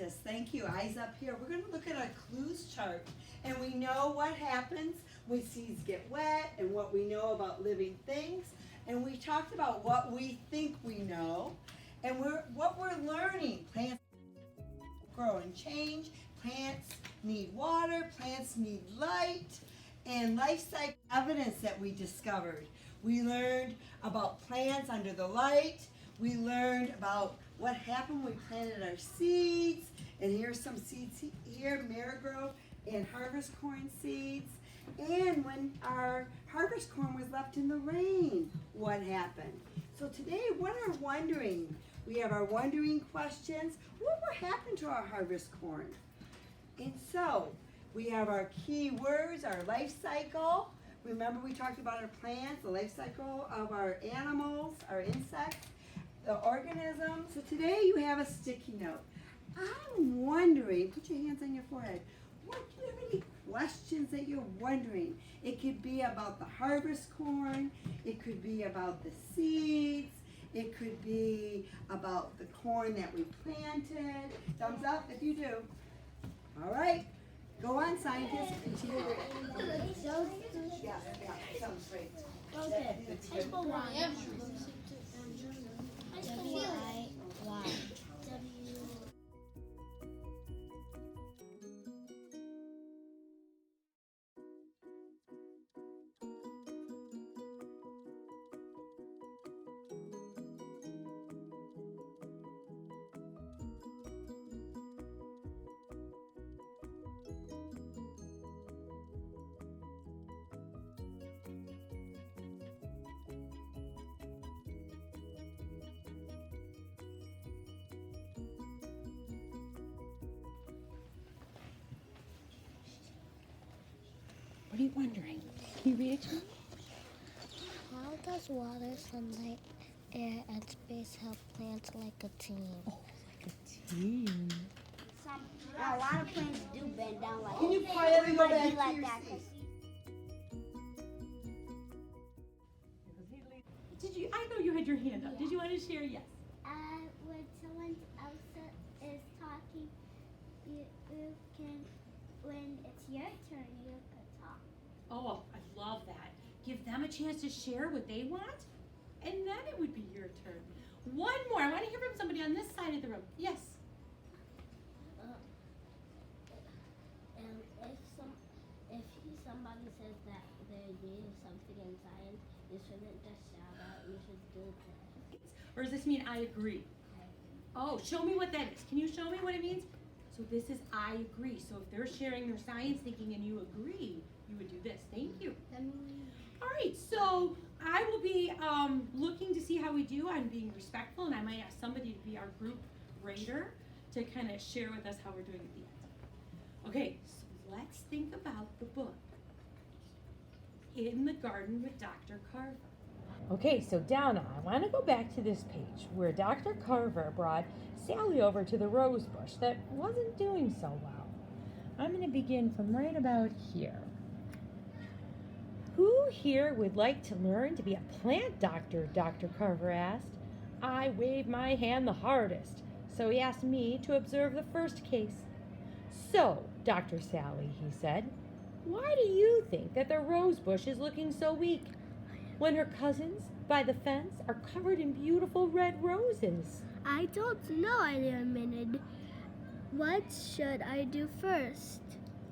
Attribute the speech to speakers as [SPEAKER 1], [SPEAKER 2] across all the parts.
[SPEAKER 1] scientists. Thank you. Eyes up here. We're going to look at our KLEWS chart, and we know what happens when seeds get wet and what we know about living things. And we talked about what we think we know and what we're learning. Plants grow and change. Plants need water. Plants need light. And life cycle evidence that we discovered. We learned about plants under the light. We learned about what happened when we planted our seeds. And here's some seeds here, marigold and harvest corn seeds. And when our harvest corn was left in the rain, what happened? So today, what are wondering? We have our wondering questions. What happened to our harvest corn? And so, we have our key words, our life cycle. Remember we talked about our plants, the life cycle of our animals, our insects, the organisms. So today you have a sticky note. I'm wondering, put your hands on your forehead, do you have any questions that you're wondering? It could be about the harvest corn, it could be about the seeds, it could be about the corn that we planted. Thumbs up if you do. All right, go on, scientists. Continue. Yeah, sounds great.
[SPEAKER 2] Okay. Table 1. W-I-Y.
[SPEAKER 3] What are you wondering? Can you read it to me?
[SPEAKER 2] How does water, sunlight, air, and space help plants like a team?
[SPEAKER 3] Oh, like a team.
[SPEAKER 4] A lot of plants do bend down like.
[SPEAKER 1] Can you quietly go back to
[SPEAKER 4] like
[SPEAKER 1] your
[SPEAKER 4] that?
[SPEAKER 1] seat?
[SPEAKER 3] Did you? I know you had your hand up. Did you want to share? Yes.
[SPEAKER 5] When someone else is talking, you can, when it's your turn, you can talk.
[SPEAKER 3] Oh, I love that. Give them a chance to share what they want, and then it would be your turn. One more. I want to hear from somebody on this side of the room. Yes.
[SPEAKER 4] If somebody says that they're doing something in science, you shouldn't just shout out. You should do it.
[SPEAKER 3] Or does this mean I agree? Oh, show me what that is. Can you show me what it means? So this is I agree. So if they're sharing their science thinking and you agree, you would do this. Thank you. All right, so I will be looking to see how we do on being respectful, and I might ask somebody to be our group rater to kind of share with us how we're doing at the end. Okay, so let's think about the book, In the Garden with Dr. Carver. Okay, so Donna, I want to go back to this page where Dr. Carver brought Sally over to the rose bush that wasn't doing so well. I'm going to begin from right about here. Who here would like to learn to be a plant doctor? Dr. Carver asked. I waved my hand the hardest, so he asked me to observe the first case. So, Dr. Sally, he said, why do you think that the rose bush is looking so weak when her cousins by the fence are covered in beautiful red roses?
[SPEAKER 5] I don't know, I admitted. What should I do first?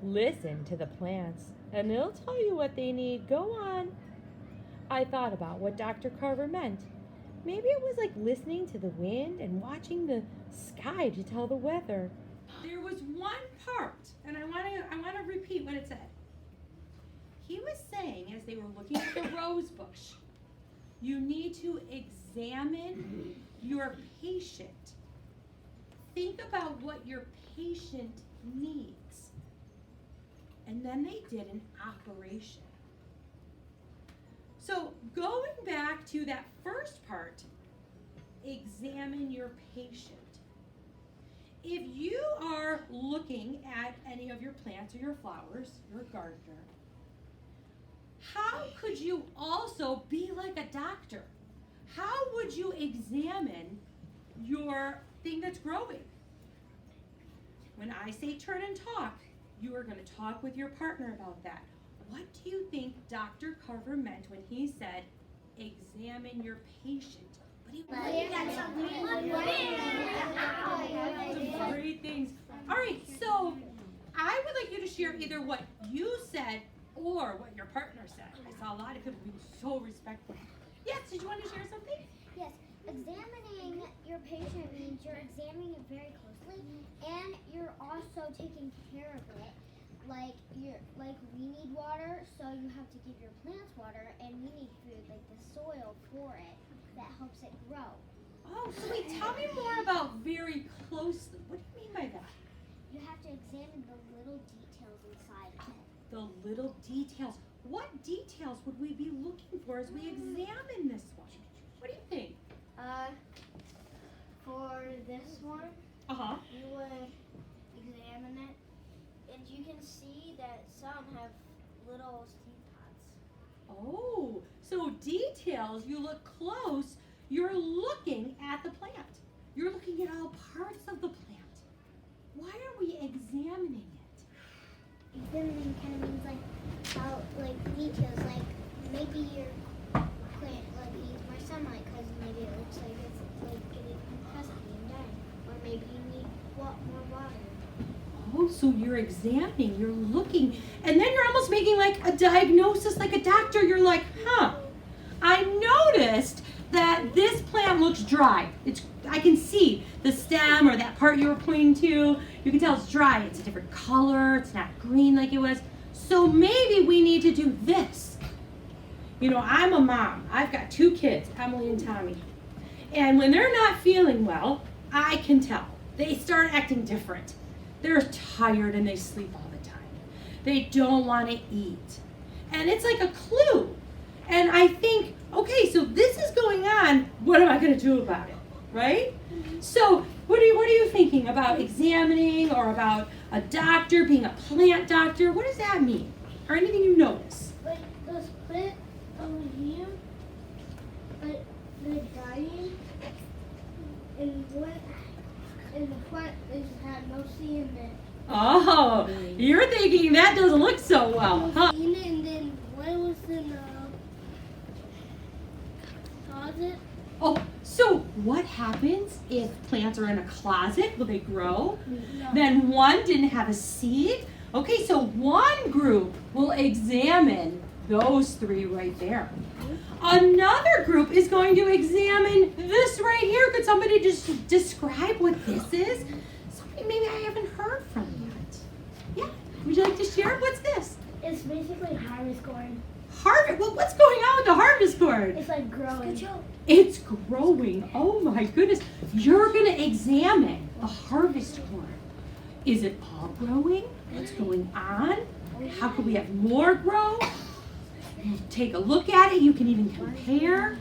[SPEAKER 3] Listen to the plants, and they'll tell you what they need. Go on. I thought about what Dr. Carver meant. Maybe it was like listening to the wind and watching the sky to tell the weather. There was one part, and I want to repeat what it said. He was saying, as they were looking at the rose bush, you need to examine your patient. Think about what your patient needs. And then they did an operation. So going back to that first part, examine your patient. If you are looking at any of your plants or your flowers, you're a gardener, how could you also be like a doctor? How would you examine your thing that's growing? When I say turn and talk, you are going to talk with your partner about that. What do you think Dr. Carver meant when he said, examine your patient? What do you Some great things. All right, so I would like you to share either what you said or what your partner said. I saw a lot of people being so respectful. Yes, did you want to share something?
[SPEAKER 5] Yes, examining your patient means you're examining it very closely, and you're also taking care of it. Like we need water, so you have to give your plants water, and we need food, like the soil for it that helps it grow.
[SPEAKER 3] Oh, so wait, tell me more about very closely. What do you mean by that?
[SPEAKER 5] You have to examine the little details inside of it.
[SPEAKER 3] The little details. What details would we be looking for as we examine this one? What do you think?
[SPEAKER 4] For this one,
[SPEAKER 3] Uh-huh.
[SPEAKER 4] you would examine it, and you can see that some have little seed pods.
[SPEAKER 3] Oh, so details, you look close, you're looking at the plant. You're looking at all parts of the plant. Why are we examining it?
[SPEAKER 5] Examining kind of means like how, like details, like maybe your plant like needs more sunlight because maybe it looks like it's like getting husky and dying, or maybe you need more water.
[SPEAKER 3] Oh, so you're examining, you're looking, and then you're almost making like a diagnosis like a doctor. You're like, I noticed that this plant looks dry. I can see the stem or that part you were pointing to. You can tell it's dry. It's a different color. It's not green like it was. So maybe we need to do this. You know, I'm a mom. I've got 2 kids, Emily and Tommy. And when they're not feeling well, I can tell. They start acting different. They're tired and they sleep all the time. They don't want to eat. And it's like a clue. And I think, okay, so this is going on. What am I going to do about it? Right? So what are you thinking about examining or about a doctor, being a plant doctor? What does that mean? Or anything you notice?
[SPEAKER 4] Like this plant over here, like they're dying, and the plant had no seed in it.
[SPEAKER 3] Oh, you're thinking that doesn't look so well, huh?
[SPEAKER 4] And then one was in the closet.
[SPEAKER 3] Oh, so what happens if plants are in a closet? Will they grow?
[SPEAKER 4] No.
[SPEAKER 3] Then one didn't have a seed. Okay, so one group will examine those 3 right there. Another group is going to examine this right here. Could somebody just describe what this is? Somebody maybe I haven't heard from yet. Yeah, would you like to share? What's this?
[SPEAKER 4] It's basically harvest corn.
[SPEAKER 3] Harvest. Well, what's going on with the harvest corn?
[SPEAKER 4] It's like growing.
[SPEAKER 3] It's growing. Oh my goodness. You're going to examine the harvest corn. Is it all growing? What's going on? How can we have more grow? You take a look at it. You can even compare.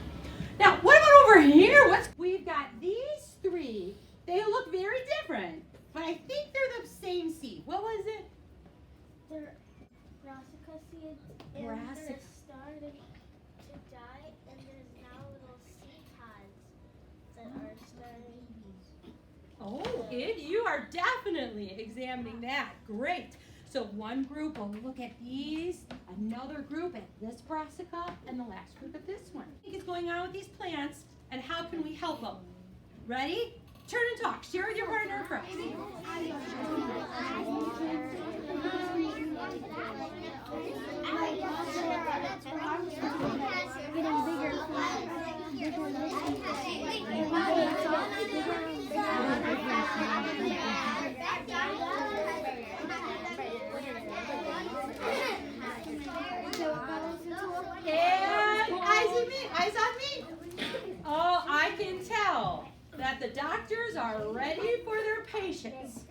[SPEAKER 3] Now, what about over here? We've got these 3. They look very different, but I think they're the same seed. What was it?
[SPEAKER 4] They're brassica seeds, and they're starting to die, and there's now little seed pods that are starting.
[SPEAKER 3] Oh, you are definitely examining that. Great. So one group will look at these, another group at this brassica, and the last group at this one. What do you think is going on with these plants, and how can we help them? Ready? Turn and talk. Share with your partner first. And eyes on me. Oh, I can tell that the doctors are ready for their patients.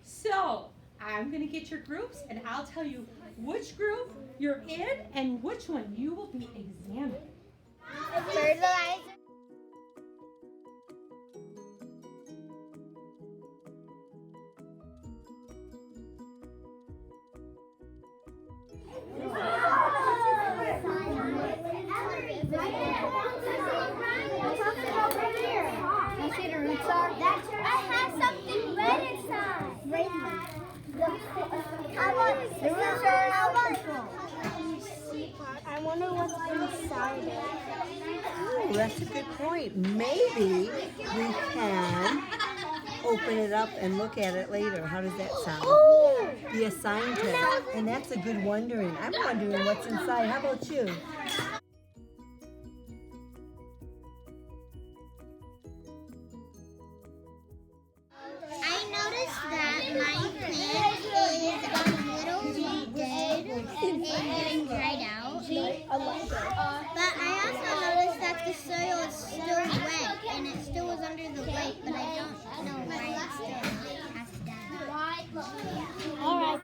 [SPEAKER 3] So I'm going to get your groups, and I'll tell you which group you're in and which one you will be examining.
[SPEAKER 5] Fertilizer. I have something red inside.
[SPEAKER 4] I wonder what's inside it.
[SPEAKER 1] Ooh, that's a good point. Maybe we can open it up and look at it later. How does that sound? Be a scientist. And that's a good wondering. I'm wondering what's inside. How about you?
[SPEAKER 5] I noticed that my plant is a little dead and getting dried out. But I also noticed that the soil is still wet and it still was under the lake, but I don't know why it still has to die.
[SPEAKER 3] All right.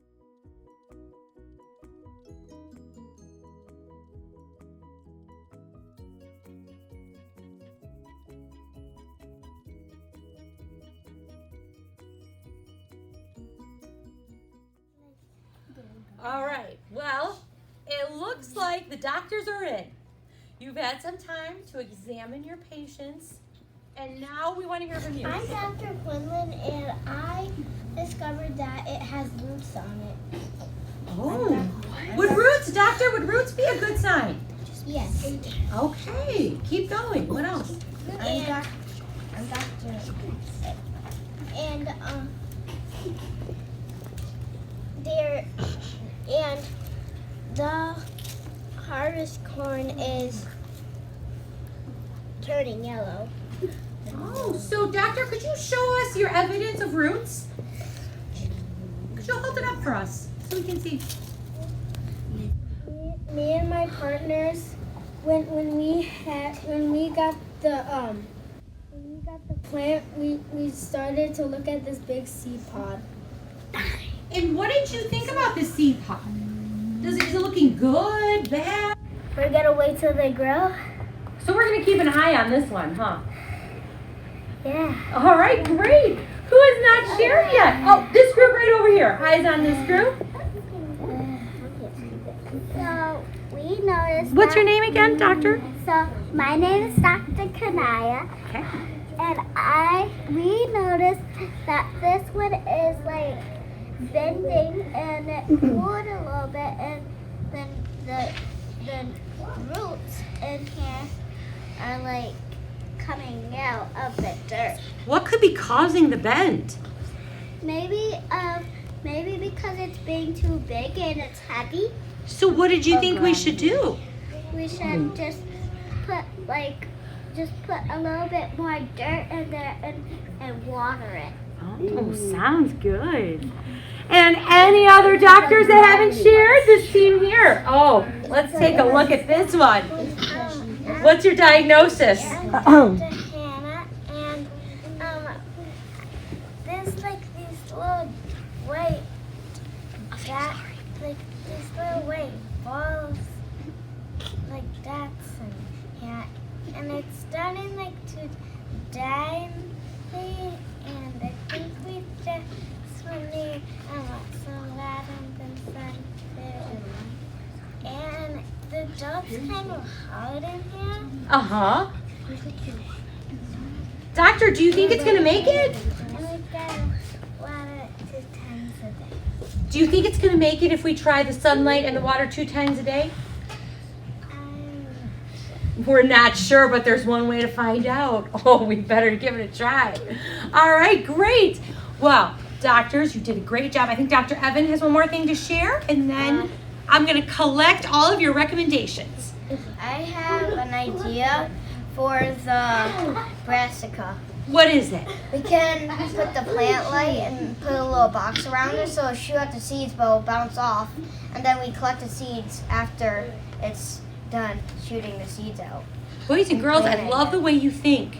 [SPEAKER 3] All right. Well, it looks like the doctors are in. You've had some time to examine your patients, and now we want to hear from you.
[SPEAKER 4] I'm Dr. Quinlan, and I discovered that it has roots on it.
[SPEAKER 3] Oh, would roots, doctor, would roots be a good sign?
[SPEAKER 4] Yes.
[SPEAKER 3] Okay, keep going. What else?
[SPEAKER 4] I'm Dr. And the harvest corn is turning yellow.
[SPEAKER 3] Oh, so doctor, could you show us your evidence of roots? Could you hold it up for us so we can see?
[SPEAKER 4] Me and my partners, when we got the plant, we started to look at this big seed pod.
[SPEAKER 3] And what did you think about the seed pod? Is it looking good, bad?
[SPEAKER 4] We're gonna wait till they grow.
[SPEAKER 3] So we're gonna keep an eye on this one, huh?
[SPEAKER 4] Yeah.
[SPEAKER 3] All right, great. Who has not shared yet? Oh, this group right over here. Eyes on this group.
[SPEAKER 5] So we noticed.
[SPEAKER 3] What's your name again, doctor?
[SPEAKER 5] So my name is Dr. Kanaya.
[SPEAKER 3] Okay.
[SPEAKER 5] And we noticed that this one is like bending and it cooled a little bit, and then the roots in here are like coming out of the dirt.
[SPEAKER 3] What could be causing the bend?
[SPEAKER 5] Maybe because it's being too big and it's heavy.
[SPEAKER 3] So what did you think we should do?
[SPEAKER 5] We should just put a little bit more dirt in there and water it.
[SPEAKER 3] Oh, sounds good. And any other doctors that haven't shared? This team here. Oh, let's take a look at this one. What's your diagnosis?
[SPEAKER 4] Hannah, and there's like these little white balls like dots in here, and it's starting like to die, and I think we just need some lavender and sun too. And the dirt's kind of hard in here.
[SPEAKER 3] Uh-huh. Doctor, do you think it's going to make it?
[SPEAKER 4] And we've got to water it 2 times a day.
[SPEAKER 3] Do you think it's going to make it if we try the sunlight and the water 2 times a day? We're not sure, but there's one way to find out. Oh, we better give it a try. All right, great. Well, doctors, you did a great job. I think Dr. Evan has one more thing to share, and then I'm going to collect all of your recommendations.
[SPEAKER 4] I have an idea for the brassica.
[SPEAKER 3] What is it?
[SPEAKER 4] We can put the plant light and put a little box around it so it'll shoot out the seeds but it'll bounce off. And then we collect the seeds after it's done shooting the seeds out.
[SPEAKER 3] Boys and girls, I love the way you think.